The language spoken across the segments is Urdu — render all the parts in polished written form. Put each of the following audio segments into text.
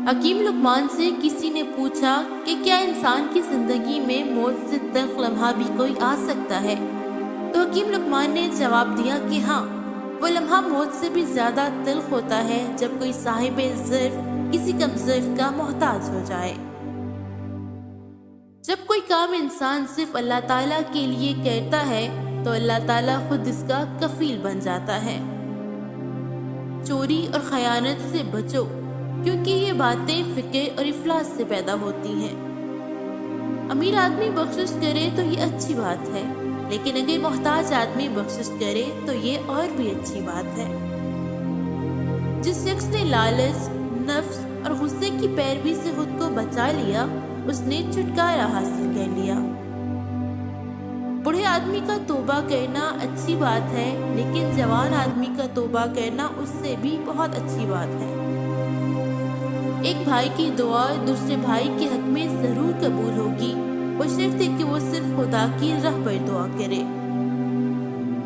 حکیم لقمان سے کسی نے پوچھا کہ کیا انسان کی زندگی میں موت سے تلخ لمحہ بھی کوئی آ سکتا ہے؟ تو حکیم لقمان نے جواب دیا کہ ہاں، وہ لمحہ موت سے بھی زیادہ تلخ ہوتا ہے جب کوئی صاحب ظرف کسی کم ظرف کا محتاج ہو جائے۔ جب کوئی کام انسان صرف اللہ تعالیٰ کے لیے کرتا ہے تو اللہ تعالیٰ خود اس کا کفیل بن جاتا ہے۔ چوری اور خیانت سے بچو، کیونکہ یہ باتیں فقر اور افلاس سے پیدا ہوتی ہیں۔ امیر آدمی بخشش کرے تو یہ اچھی بات ہے، لیکن اگر محتاج آدمی بخشش کرے تو یہ اور بھی اچھی بات ہے۔ جس شخص نے لالچ، نفس اور غصے کی پیروی سے خود کو بچا لیا، اس نے چھٹکارا حاصل کر لیا۔ بوڑھے آدمی کا توبہ کرنا اچھی بات ہے، لیکن جوان آدمی کا توبہ کرنا اس سے بھی بہت اچھی بات ہے۔ ایک بھائی کی دعا دوسرے بھائی کے حق میں ضرور قبول ہوگی، بشرط ہے کہ وہ صرف خدا کی راہ پر دعا کرے۔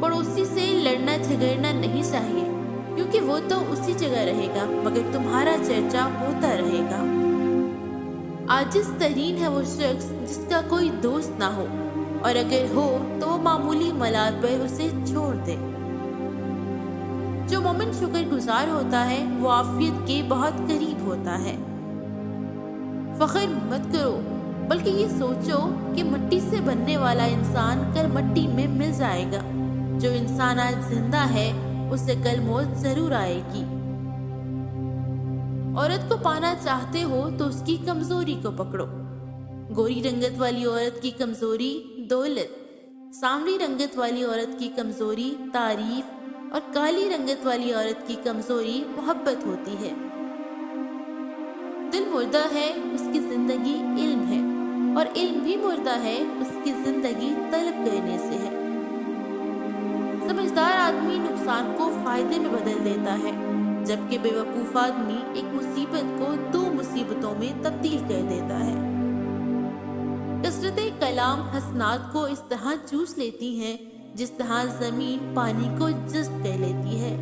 پڑوسی سے لڑنا جھگڑنا نہیں چاہیے، کیونکہ وہ تو اسی جگہ رہے گا مگر تمہارا چرچا ہوتا رہے گا۔ عاجز ترین ہے وہ شخص جس کا کوئی دوست نہ ہو، اور اگر ہو تو وہ معمولی ملال پر اسے چھوڑ دے۔ جو مومن شکر گزار ہوتا ہے وہ عافیت کے بہت قریب ہوتا ہے۔ فخر مت کرو، بلکہ یہ سوچو کہ مٹی سے بننے والا انسان کل مٹی میں مل جائے گا۔ جو انسان آج زندہ ہے اسے کل موت ضرور آئے گی۔ عورت کو پانا چاہتے ہو تو اس کی کمزوری کو پکڑو۔ گوری رنگت والی عورت کی کمزوری دولت، سانولی رنگت والی عورت کی کمزوری تعریف، اور کالی رنگت والی عورت کی کمزوری محبت ہوتی ہے۔ دل مردہ ہے، اس کی زندگی علم ہے، اور علم بھی مردہ ہے، اس کی زندگی طلب کرنے سے ہے۔ سمجھدار آدمی نقصان کو فائدے میں بدل دیتا ہے، جبکہ بے وقوف آدمی ایک مصیبت کو 2 مصیبتوں میں تبدیل کر دیتا ہے۔ کثرت کلام حسنات کو اس طرح چوس لیتی ہیں جس طرح زمین پانی کو جذب کر لیتی ہے۔